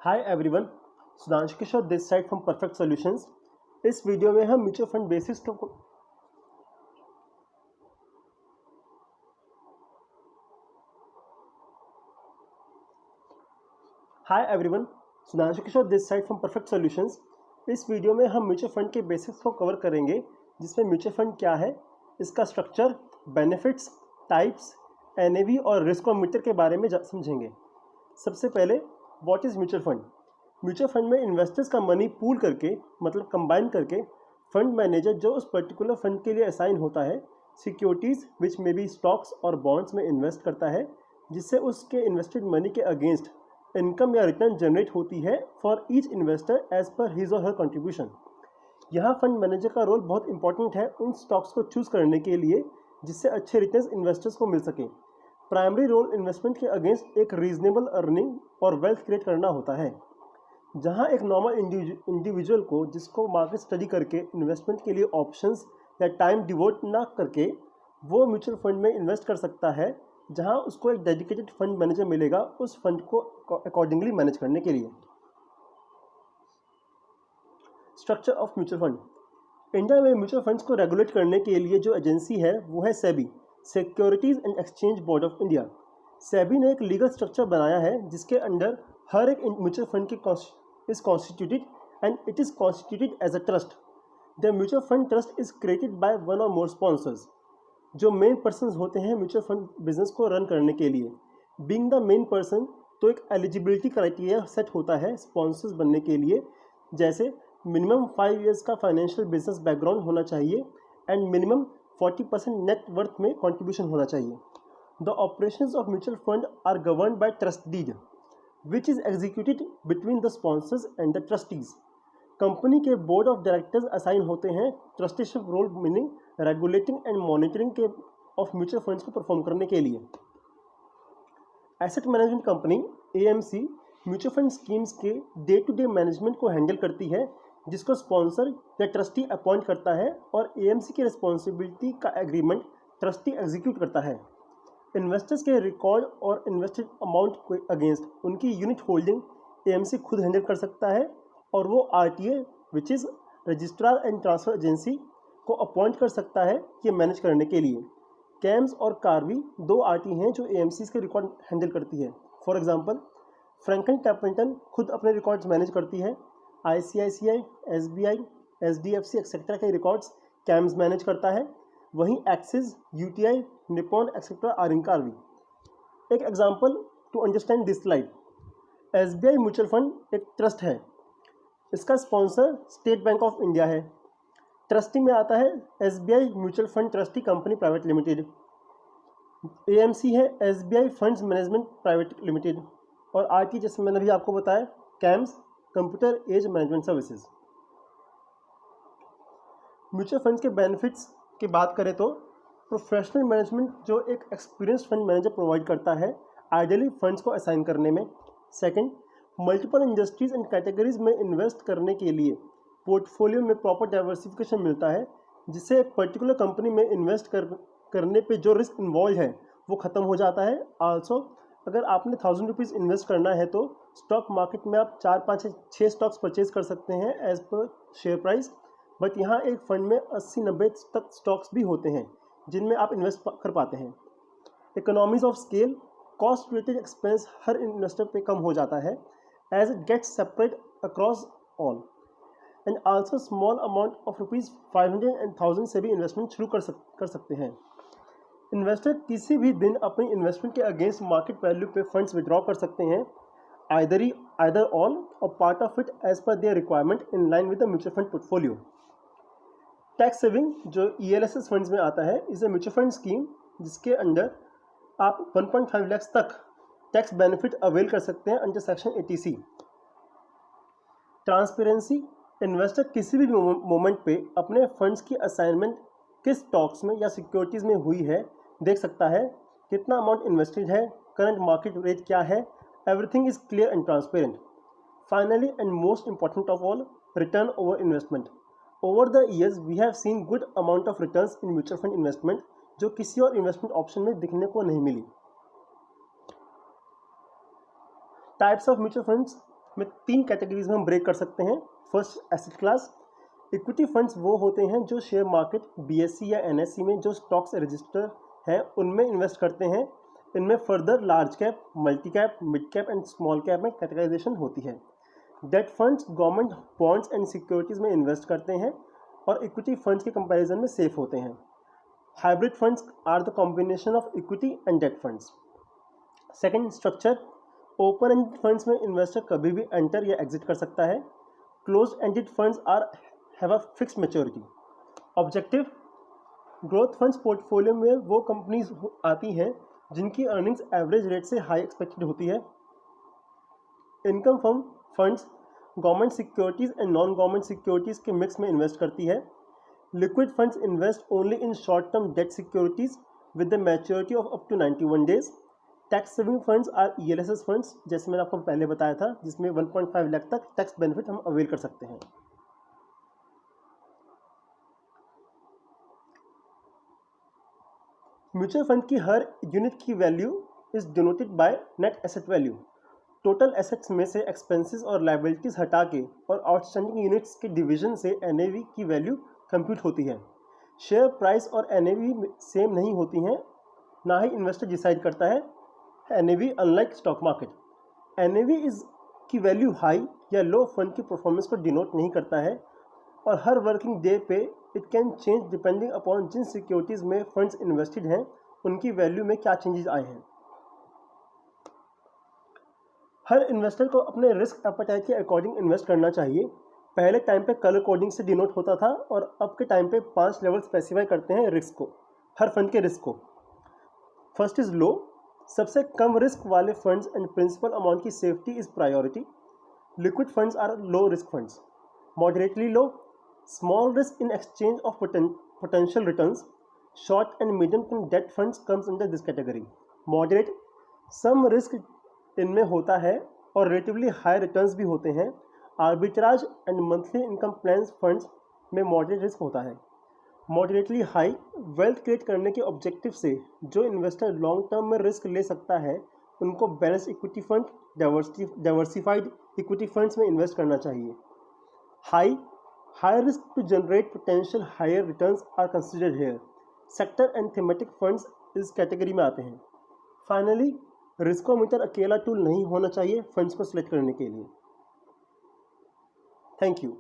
Hi everyone, Sudhanshu Kishore this side from perfect solutions. इस video में हम mutual fund basis hi everyone, Sudhanshu Kishore this side from perfect solutions. इस video में हम mutual fund के बेसिक्स को कवर करेंगे, जिसमें म्यूचुअल फंड क्या है, इसका स्ट्रक्चर, बेनिफिट्स, टाइप्स, एनएवी और रिस्क मीटर के बारे में समझेंगे। सबसे पहले, what is mutual fund? Mutual fund में इन्वेस्टर्स का मनी पूल करके, मतलब कंबाइन करके, फंड मैनेजर जो उस पर्टिकुलर फंड के लिए असाइन होता है securities which may be stocks और बॉन्ड्स में इन्वेस्ट करता है, जिससे उसके इन्वेस्टेड मनी के अगेंस्ट इनकम या रिटर्न जनरेट होती है for each investor as per his और हर कंट्रीब्यूशन। यहाँ फंड मैनेजर का रोल बहुत इंपॉर्टेंट है उन स्टॉक्स को चूज़ करने के लिए जिससे अच्छे रिटर्न्स इन्वेस्टर्स को मिल सकें। प्राइमरी रोल इन्वेस्टमेंट के अगेंस्ट एक रीजनेबल अर्निंग और वेल्थ क्रिएट करना होता है। जहां एक नॉर्मल इंडिविजुअल को, जिसको मार्केट स्टडी करके इन्वेस्टमेंट के लिए ऑप्शंस या टाइम डिवोट ना करके वो म्यूचुअल फंड में इन्वेस्ट कर सकता है, जहां उसको एक डेडिकेटेड फंड मैनेजर मिलेगा उस फंड को अकॉर्डिंगली मैनेज करने के लिए। Structure of mutual fund. India में म्यूचुअल फंड्स को रेगुलेट करने के लिए जो एजेंसी है वो है SEBI, securities and exchange board of India. SEBI ने एक लीगल स्ट्रक्चर बनाया है जिसके अंडर हर एक म्यूचुअल फंड की is constituted and it is constituted as a trust. The mutual fund trust is created by one or more sponsors. जो main persons होते हैं म्यूचुअल फंड बिजनेस को run करने के लिए, बीइंग द मेन पर्सन, तो एक एलिजिबिलिटी क्राइटेरिया सेट होता है स्पॉन्सर्स बनने के लिए, जैसे मिनिमम 5 इयर्स का फाइनेंशियल बिजनेस बैकग्राउंड होना चाहिए एंड मिनिमम 40% नेट वर्थ में कंट्रीब्यूशन होना चाहिए। The operations of mutual fund are governed by trust deed which is executed between the sponsors and the trustees. Company के बोर्ड ऑफ डायरेक्टर्स असाइन होते हैं trusteeship role, meaning regulating and monitoring के of mutual funds को perform करने के लिए। Asset management company AMC mutual fund schemes के day to day management को हैंडल करती है, जिसको स्पॉन्सर या ट्रस्टी अपॉइंट करता है और एएमसी की रिस्पॉन्सिबिलिटी का एग्रीमेंट ट्रस्टी एग्जीक्यूट करता है। इन्वेस्टर्स के रिकॉर्ड और इन्वेस्टेड अमाउंट के अगेंस्ट उनकी यूनिट होल्डिंग एएमसी खुद हैंडल कर सकता है और वो RTA which is registrar and transfer agency को अपॉइंट कर सकता है ये मैनेज करने के लिए। कैम्स और कार्वी दो आरटी हैं जो एएमसी के रिकॉर्ड हैंडल करती है। फॉर एग्जांपल, फ्रैंकलिन टेम्पल्टन खुद अपने रिकॉर्ड्स मैनेज करती है, आईसीआईसीआई, एसबीआई, एचडीएफसी एक्सेट्रा के रिकॉर्ड्स कैम्स मैनेज करता है, वहीं Axis, UTI, Nippon etcetera are in Karvy. एक example to understand this slide, SBI mutual fund एक ट्रस्ट है, इसका sponsor State Bank of India है। ट्रस्टी में आता है SBI mutual fund trustee company private limited. AMC है SBI funds management private limited, और आरटी जैसे मैंने अभी आपको बताया CAMS, computer age management services. Mutual funds के बेनिफिट्स की बात करें तो प्रोफेशनल मैनेजमेंट जो एक एक्सपीरियंस फंड मैनेजर प्रोवाइड करता है आइडियली फंड्स को असाइन करने में। Second, multiple industries and categories में इन्वेस्ट करने के लिए पोर्टफोलियो में प्रॉपर डाइवर्सिफिकेशन मिलता है, जिससे एक पर्टिकुलर कंपनी में इन्वेस्ट करने पे जो रिस्क इन्वॉल्व है वो ख़त्म हो जाता है। आल्सो अगर आपने 1000 रुपीज़ इन्वेस्ट करना है तो स्टॉक मार्केट में आप 4, 5, 6 स्टॉक्स परचेज कर सकते हैं as per share price, but यहाँ एक फंड में 80-90 तक स्टॉक्स भी होते हैं जिनमें आप इन्वेस्ट कर पाते हैं। Economies of scale, cost related expense हर इन्वेस्टर पे कम हो जाता है as it gets separate across all, and also small amount of ₹500 and 1000 से भी इन्वेस्टमेंट शुरू कर सकते हैं। इन्वेस्टर किसी भी दिन अपनी इन्वेस्टमेंट के अगेंस्ट मार्केट वैल्यू पे फंड्स विड्रॉ कर सकते हैं, आइदर ऑल और part of it as per their requirement in line with the mutual fund portfolio. Tax saving जो ईएलएसएस फंड्स में आता है is a mutual fund scheme जिसके अंडर आप 1.5 लाख तक टैक्स बेनिफिट अवेल कर सकते हैं under section 80C। Transparency, investor किसी भी मोमेंट पे अपने फंड्स की असाइनमेंट किस स्टॉक्स में या सिक्योरिटीज़ में हुई है देख सकता है, कितना अमाउंट इन्वेस्टेड है, करंट मार्केट रेट क्या है, everything is clear and transparent. Finally and most important of all, return over investment. Over the years, we have seen good amount of returns in mutual fund investment, जो किसी और investment option में दिखने को नहीं मिली। Types of mutual funds, में 3 categories में हम ब्रेक कर सकते हैं। First, asset class. Equity funds वो होते हैं जो शेयर मार्केट, बीएसई या एनएसई में जो स्टॉक्स रजिस्टर हैं उनमें इन्वेस्ट करते हैं। इनमें further large cap, multi cap, mid cap and small cap में कैटेगराइजेशन होती है। Debt funds government bonds and securities में इन्वेस्ट करते हैं और इक्विटी फंड्स के कंपैरिजन में सेफ होते हैं। Hybrid funds are the combination of equity and debt funds. Second structure, open ended funds में इन्वेस्टर कभी भी एंटर या एग्जिट कर सकता है। Close ended funds have a fixed maturity. Objective, growth funds portfolio में वो कंपनीज आती हैं जिनकी अर्निंग्स एवरेज रेट से हाई एक्सपेक्टेड होती है। Income from funds government securities and non government securities के मिक्स में इन्वेस्ट करती है। Liquid funds invest only in short term debt securities with the maturity of up to 91 days. Tax saving funds are ELSS funds, जैसे मैंने आपको पहले बताया था, जिसमें 1.5 लाख तक टैक्स बेनिफिट हम अवेल कर सकते हैं। म्यूचुअल फंड की हर यूनिट की value is denoted by net asset value. Total assets में से एक्सपेंसेस और लायबिलिटीज हटा के और आउटस्टैंडिंग यूनिट्स के डिवीजन से एनएवी की वैल्यू कंप्यूट होती है। शेयर प्राइस और एनएवी सेम नहीं होती हैं, ना ही इन्वेस्टर डिसाइड करता है NAV, unlike stock market. NAV is की वैल्यू हाई या लो फंड की परफॉर्मेंस को डिनोट नहीं करता है और हर वर्किंग डे पे it can change depending upon जिन सिक्योरिटीज़ में फंड्स इन्वेस्टेड हैं उनकी वैल्यू में क्या चेंजेस आए हैं। हर इन्वेस्टर को अपने रिस्क एपेटाइट के अकॉर्डिंग इन्वेस्ट करना चाहिए। पहले टाइम पे कलर कोडिंग से डिनोट होता था और अब के टाइम पे 5 लेवल स्पेसिफाई करते हैं रिस्क को, हर फंड के रिस्क को। फर्स्ट इज लो, सबसे कम रिस्क वाले फंड्स एंड प्रिंसिपल अमाउंट की safety is priority. Liquid funds are low risk funds. Moderately low, small risk in exchange of potential returns. Short and medium term debt funds comes under this category. Moderate, some risk इनमें होता है और relatively high returns भी होते हैं। Arbitrage and monthly income plans funds में moderate risk होता है। मॉडरेटली हाई, वेल्थ क्रिएट करने के ऑब्जेक्टिव से जो इन्वेस्टर लॉन्ग टर्म में रिस्क ले सकता है उनको balance equity fund, diversified equity funds में इन्वेस्ट करना चाहिए। High risk to generate potential higher returns are considered here. Sector and thematic funds इस कैटेगरी में आते हैं। फाइनली, रिस्कोमीटर अकेला टूल नहीं होना चाहिए फंड्स को सिलेक्ट करने के लिए। Thank you.